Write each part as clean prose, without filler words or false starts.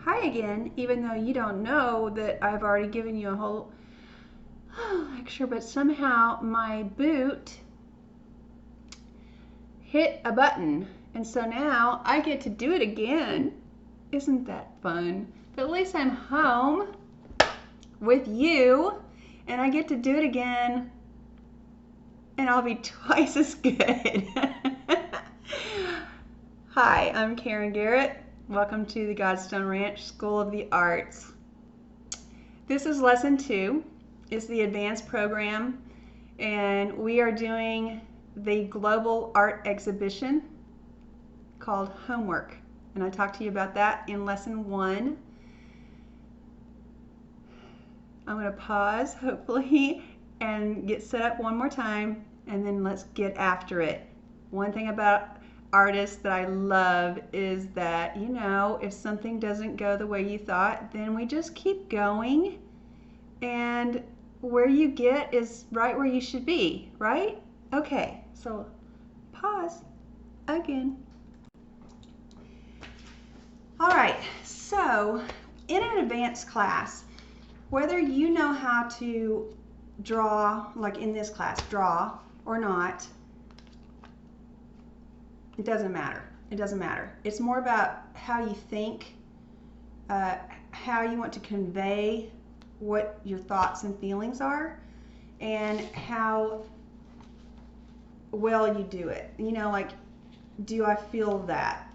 Hi again, even though you don't know that I've already given you a whole lecture, but somehow my boot hit a button, and so now I get to do it again. Isn't that fun? But at least I'm home with you, and I get to do it again, and I'll be twice as good. Hi, I'm Karen Garrett. Welcome to the Godstone Ranch School of the Arts. This is lesson 2. It's the advanced program, and we are doing the global art exhibition called Homework. And I talked to you about that in lesson 1. I'm going to pause, hopefully, and get set up one more time, and then let's get after it. One thing about artists that I love is that, you know, if something doesn't go the way you thought, then we just keep going, and where you get is right where you should be, right? Okay, so pause again. All right, so in an advanced class, whether you know how to draw, like in this class, draw or not, it doesn't matter. It doesn't matter. It's more about how you think, how you want to convey what your thoughts and feelings are, and how well you do it. You know, like, do I feel that,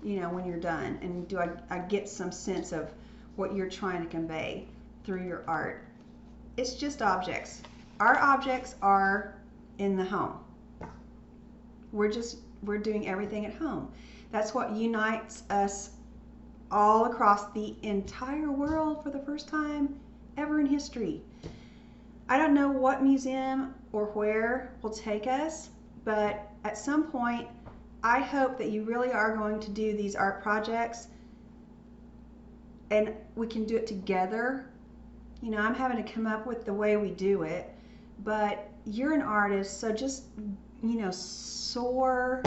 you know, when you're done? And do I get some sense of what you're trying to convey through your art? It's just objects. Our objects are in the home. We're doing everything at home. That's what unites us all across the entire world for the first time ever in history. I don't know what museum or where will take us, but at some point, I hope that you really are going to do these art projects and we can do it together. You know, I'm having to come up with the way we do it, but you're an artist, so just, you know, soar,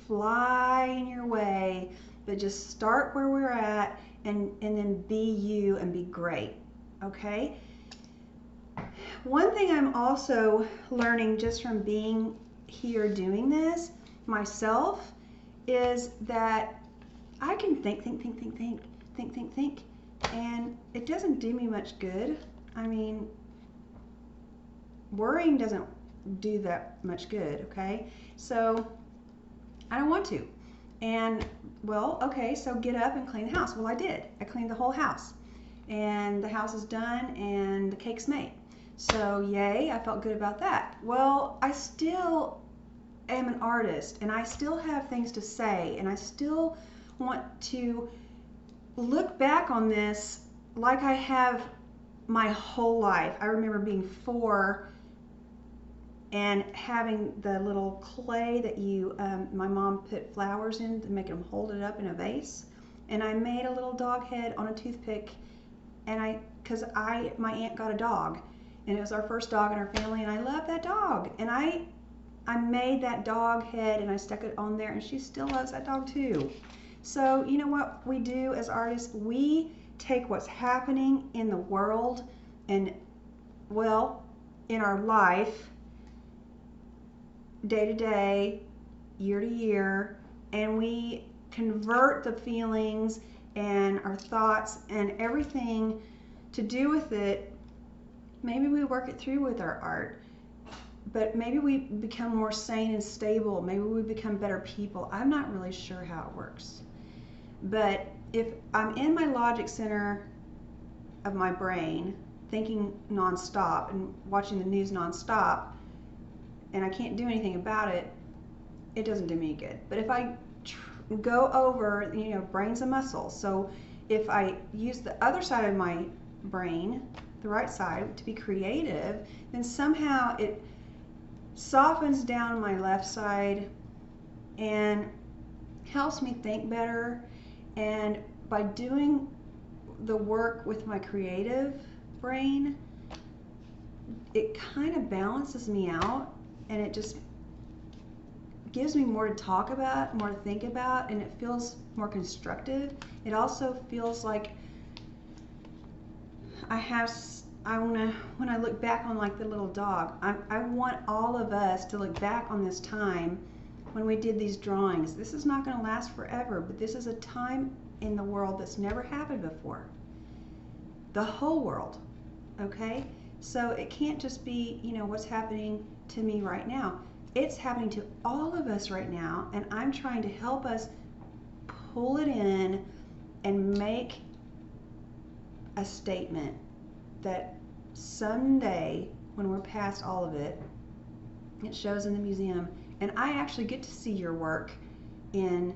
fly in your way, but just start where we're at and then be you and be great, okay? One thing I'm also learning just from being here doing this myself is that I can think, and it doesn't do me much good. I mean, worrying doesn't do that much good, okay? So I don't want to. And, well, okay, so get up and clean the house. Well, I did. I cleaned the whole house. And the house is done and the cake's made. So, yay, I felt good about that. Well, I still am an artist, and I still have things to say, and I still want to look back on this like I have my whole life. I remember being 4 and having the little clay that my mom put flowers in to make them hold it up in a vase. And I made a little dog head on a toothpick, and because my aunt got a dog, and it was our first dog in our family, and I love that dog. And I made that dog head and I stuck it on there, and she still loves that dog too. So, you know what we do as artists? We take what's happening in the world and, well, in our life, day to day, year to year, and we convert the feelings and our thoughts and everything to do with it. Maybe we work it through with our art, but maybe we become more sane and stable. Maybe we become better people. I'm not really sure how it works. But if I'm in my logic center of my brain, thinking nonstop and watching the news nonstop, and I can't do anything about it, it doesn't do me good. But if I go over, you know, brain's a muscle. So if I use the other side of my brain, the right side, to be creative, then somehow it softens down my left side and helps me think better. And by doing the work with my creative brain, it kind of balances me out, and it just gives me more to talk about, more to think about, and it feels more constructive. It also feels like when I look back on like the little dog, I want all of us to look back on this time when we did these drawings. This is not going to last forever, but this is a time in the world that's never happened before. The whole world, okay? So it can't just be, you know, what's happening to me right now. It's happening to all of us right now, and I'm trying to help us pull it in and make a statement that someday, when we're past all of it, it shows in the museum, and I actually get to see your work in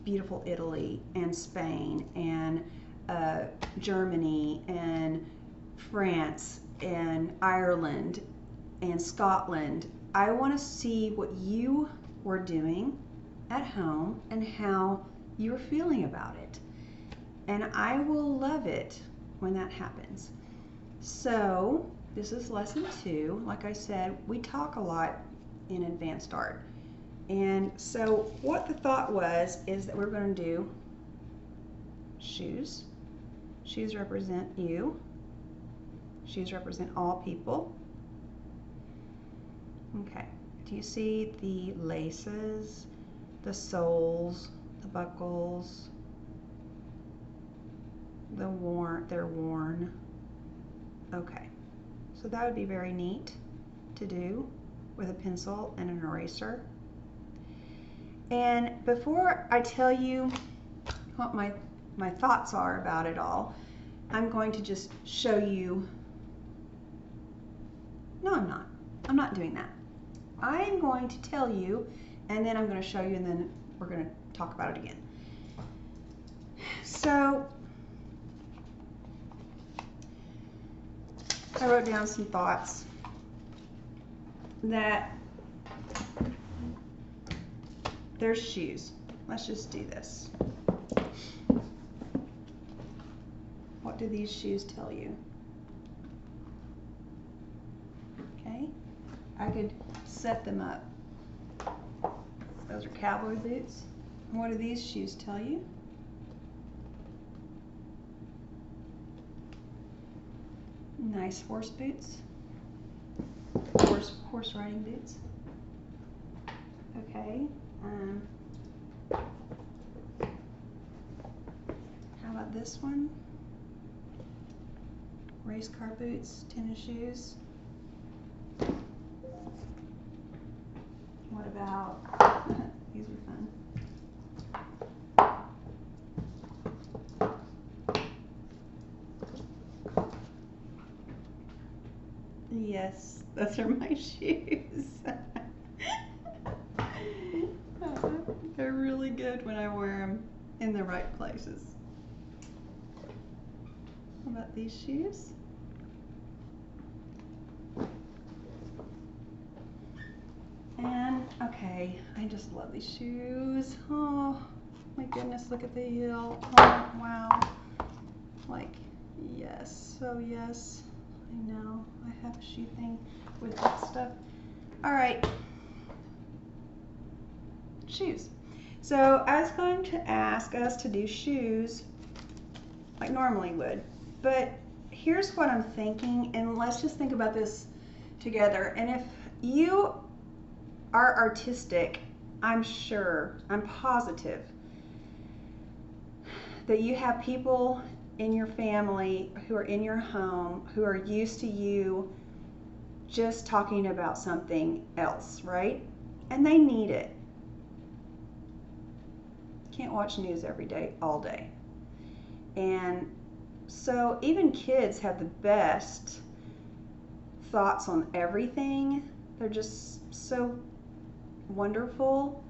beautiful Italy and Spain and Germany and France and Ireland and Scotland. I want to see what you were doing at home and how you were feeling about it. And I will love it when that happens. So this is lesson 2. Like I said, we talk a lot in advanced art. And so what the thought was is that we're going to do shoes. Shoes represent you. Shoes represent all people. Okay, do you see the laces, the soles, the buckles, they're worn? Okay, so that would be very neat to do with a pencil and an eraser. And before I tell you what my thoughts are about it all, I'm going to just show you. No, I'm not. I'm not doing that. I'm going to tell you, and then I'm going to show you, and then we're going to talk about it again. So I wrote down some thoughts that there's shoes. Let's just do this. What do these shoes tell you? Okay, I could set them up. Those are cowboy boots. And what do these shoes tell you? Nice horse boots. Horse riding boots. Okay. How about this one? Race car boots, tennis shoes. What about, these are fun. Yes, those are my shoes. They're really good when I wear them in the right places. How about these shoes? And, okay, I just love these shoes. Oh, my goodness, look at the heel. Oh, wow. Like, yes, so yes. I know, I have a shoe thing with that stuff. All right, shoes. So I was going to ask us to do shoes like normally would, but here's what I'm thinking, and let's just think about this together. And if you are artistic, I'm sure, I'm positive that you have people in your family who are in your home who are used to you just talking about something else, right? And they need it. Can't watch news every day, all day. And so even kids have the best thoughts on everything. They're just so wonderful.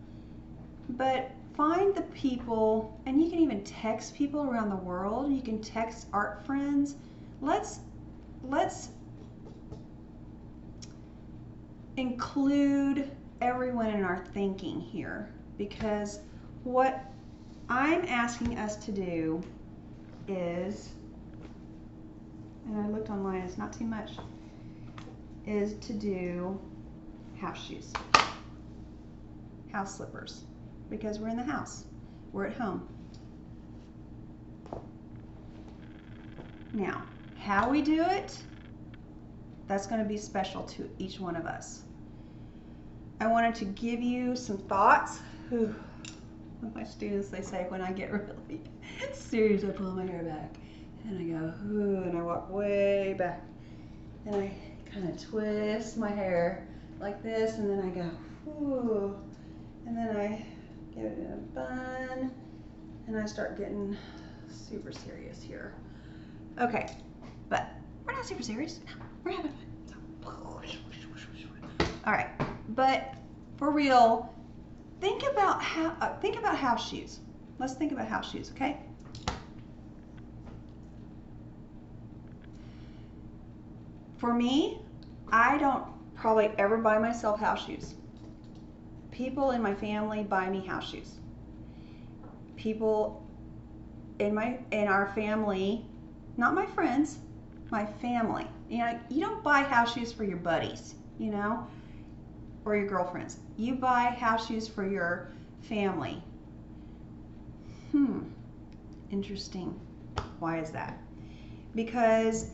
But find the people, and you can even text people around the world. You can text art friends. Let's include everyone in our thinking here, because what I'm asking us to do is, and I looked online, it's not too much, is to do house shoes. house slippers because we're in the house. We're at home. Now, how we do it, that's going to be special to each one of us. I wanted to give you some thoughts. My students, they say when I get really serious, I pull my hair back and I go, and I walk way back and I kind of twist my hair like this, and then I go, and then I get it in a bun and I start getting super serious here. Okay, but we're not super serious. We're having fun. All right, but for real, think about house shoes. Let's think about house shoes, okay? For me, I don't probably ever buy myself house shoes. People in my family buy me house shoes. People in our family, not my friends, my family. You know, you don't buy house shoes for your buddies, you know, or your girlfriends. You buy house shoes for your family. Interesting. Why is that? Because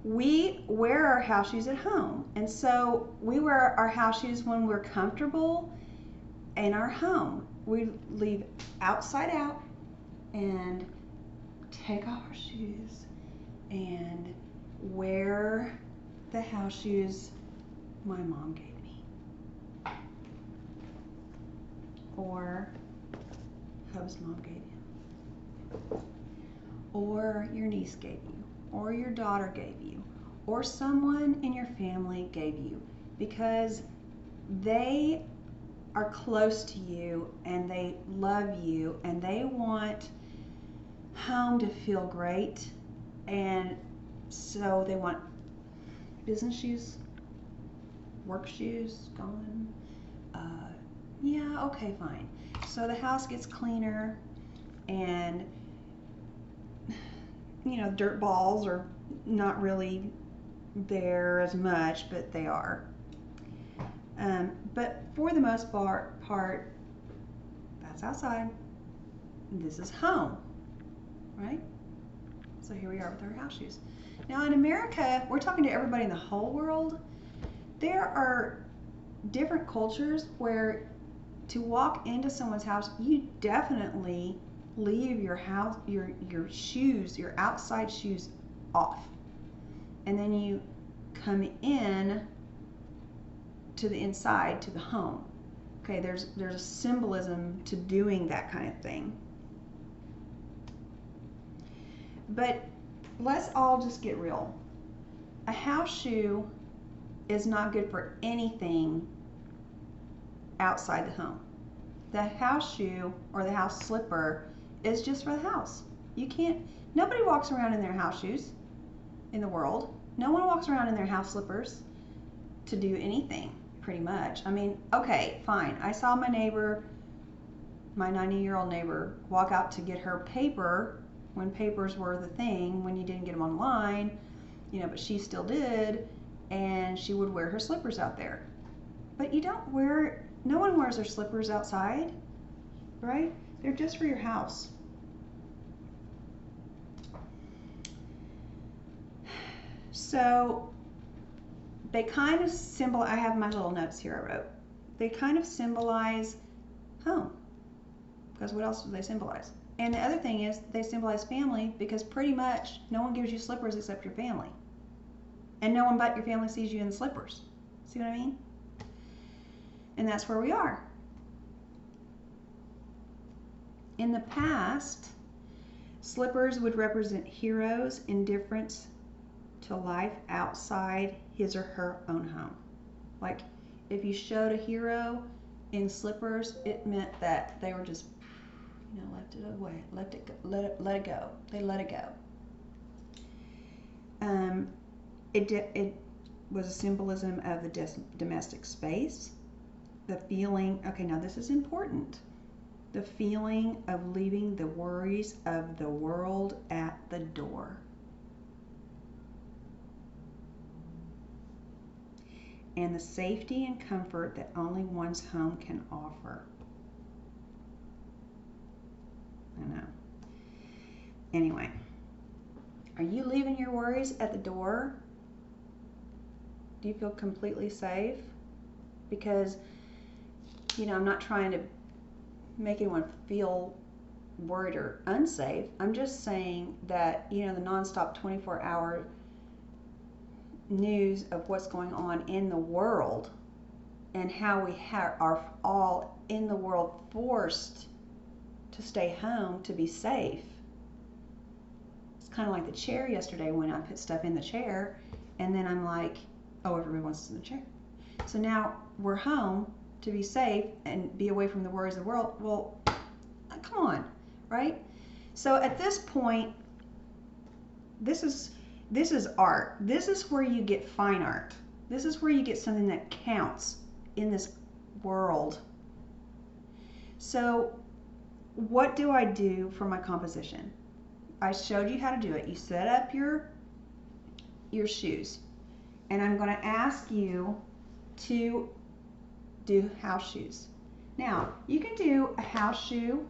we wear our house shoes at home, and so we wear our house shoes when we're comfortable in our home. We leave outside out and take off our shoes and wear the house shoes my mom gave me, or Hub's mom gave you, or your niece gave you, or your daughter gave you, or someone in your family gave you, because they are close to you and they love you and they want home to feel great, and so they want business shoes, work shoes, gone. Yeah, okay, fine. So the house gets cleaner, and you know, dirt balls are not really there as much, but they are. But for the most part, that's outside. This is home, right? So here we are with our house shoes. Now in America, we're talking to everybody in the whole world. There are different cultures where to walk into someone's house, you definitely leave your house, your shoes, your outside shoes off, and then you come in to the inside, to the home. Okay, there's a symbolism to doing that kind of thing. But let's all just get real. A house shoe is not good for anything outside the home. The house shoe or the house slipper is just for the house. Nobody walks around in their house shoes in the world. No one walks around in their house slippers to do anything, pretty much. I mean, okay, fine. I saw my neighbor, my 90-year-old neighbor, walk out to get her paper when papers were the thing, when you didn't get them online, you know, but she still did, and she would wear her slippers out there. But no one wears their slippers outside, right? They're just for your house. So they kind of I have my little notes here I wrote. They kind of symbolize home, because what else do they symbolize? And the other thing is they symbolize family, because pretty much no one gives you slippers except your family. And no one but your family sees you in slippers. See what I mean? And that's where we are. In the past, slippers would represent heroes' indifference to life outside his or her own home. Like, if you showed a hero in slippers, it meant that they were just, you know, left it away, let it go. They let it go. It was a symbolism of the domestic space. The feeling, okay, now this is important. The feeling of leaving the worries of the world at the door. and the safety and comfort that only one's home can offer. I know. Anyway, are you leaving your worries at the door? Do you feel completely safe? Because, you know, I'm not trying to make anyone feel worried or unsafe. I'm just saying that, you know, the nonstop 24-hour news of what's going on in the world and how we are all in the world forced to stay home to be safe. It's kind of like the chair yesterday when I put stuff in the chair and then I'm like, oh, everybody wants to sit in the chair. So now we're home to be safe and be away from the worries of the world. Well, come on, right? So at this point, this is art. This is where you get fine art. This is where you get something that counts in this world. So what do I do for my composition? I showed you how to do it. You set up your shoes, and I'm going to ask you to do house shoes. Now, you can do a house shoe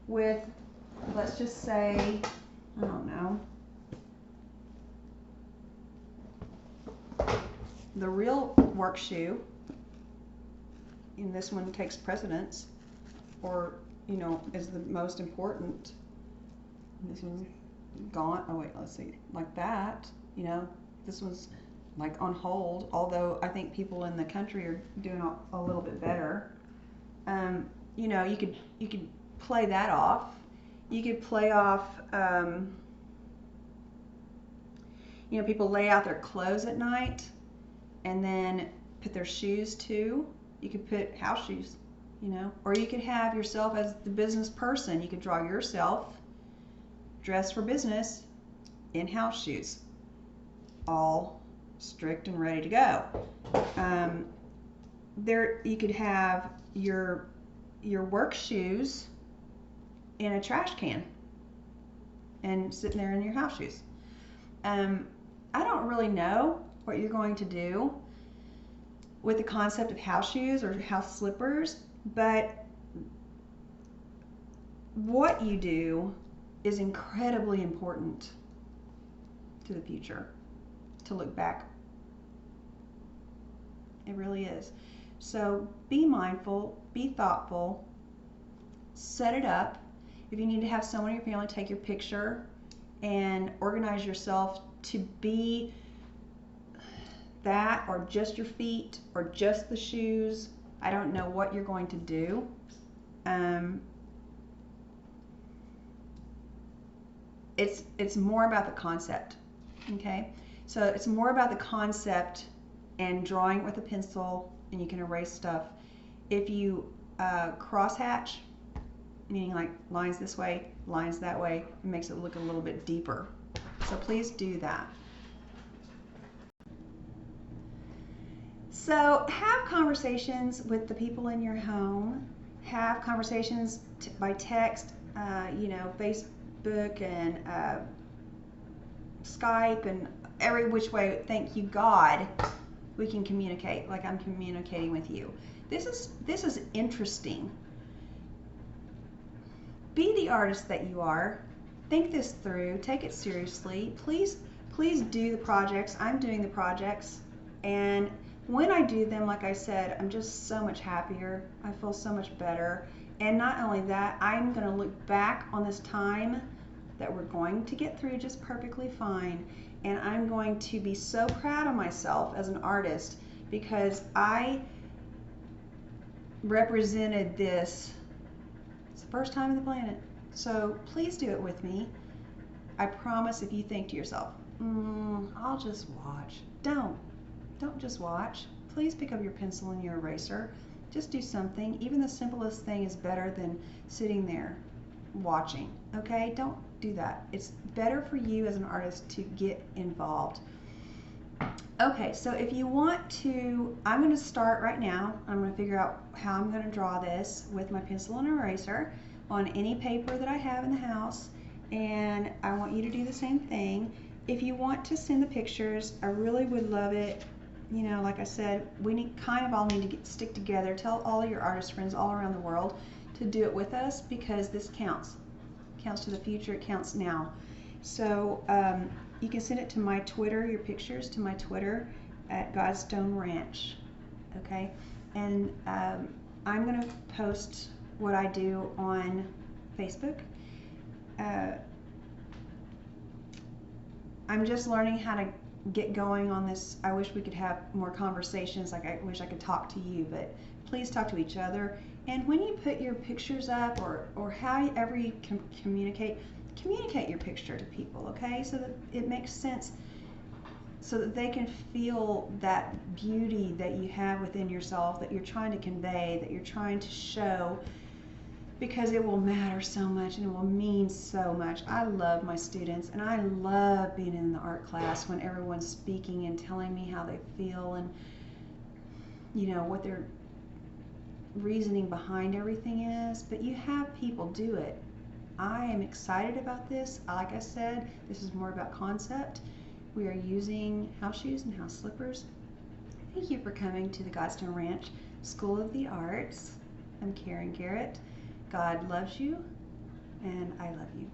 with, let's just say, I don't know, the real work shoe, and this one takes precedence, or, you know, is the most important. This one's gone. Oh wait, let's see, like that, you know, this one's like on hold, although I think people in the country are doing a little bit better. You know, you could play that off. You could play off, you know, people lay out their clothes at night and then put their shoes too. You could put house shoes, you know, or you could have yourself as the business person. You could draw yourself dressed for business in house shoes, all strict and ready to go. There, you could have your work shoes in a trash can and sitting there in your house shoes. I don't really know what you're going to do with the concept of house shoes or house slippers, but what you do is incredibly important to the future, to look back. It really is. So be mindful, be thoughtful, set it up. If you need to have someone in your family take your picture and organize yourself to be that, or just your feet, or just the shoes. I don't know what you're going to do. It's more about the concept, okay? So it's more about the concept and drawing with a pencil, and you can erase stuff. If you crosshatch, meaning like lines this way, lines that way, it makes it look a little bit deeper. So please do that. So have conversations with the people in your home. Have conversations by text, you know, Facebook and Skype and every which way, thank you God, we can communicate like I'm communicating with you. This is interesting. Be the artist that you are. Think this through. Take it seriously. Please do the projects. I'm doing the projects, and when I do them, like I said, I'm just so much happier. I feel so much better. And not only that, I'm going to look back on this time that we're going to get through just perfectly fine. And I'm going to be so proud of myself as an artist because I represented this. It's the first time on the planet. So please do it with me. I promise. If you think to yourself, I'll just watch. Don't just watch. Please pick up your pencil and your eraser. Just do something. Even the simplest thing is better than sitting there watching. Okay? Don't do that. It's better for you as an artist to get involved. Okay, so if you want to, I'm going to start right now. I'm going to figure out how I'm going to draw this with my pencil and eraser on any paper that I have in the house, and I want you to do the same thing. If you want to send the pictures, I really would love it you know, like I said, we all need to stick together. Tell all of your artist friends all around the world to do it with us, because this counts. It counts to the future. It counts now. So you can send it to my Twitter, your pictures to my Twitter at Godstone Ranch. Okay, and I'm going to post what I do on Facebook. I'm just learning how to get going on this. I wish we could have more conversations. Like, I wish I could talk to you, but please talk to each other. And when you put your pictures up, or however you can communicate your picture to people, okay? So that it makes sense, so that they can feel that beauty that you have within yourself, that you're trying to convey, that you're trying to show, because it will matter so much and it will mean so much. I love my students, and I love being in the art class when everyone's speaking and telling me how they feel, and you know what their reasoning behind everything is. But you have people do it. I am excited about this. Like I said, this is more about concept. We are using house shoes and house slippers. Thank you for coming to the Godstone Ranch School of the Arts. I'm Karen Garrett. God loves you, and I love you.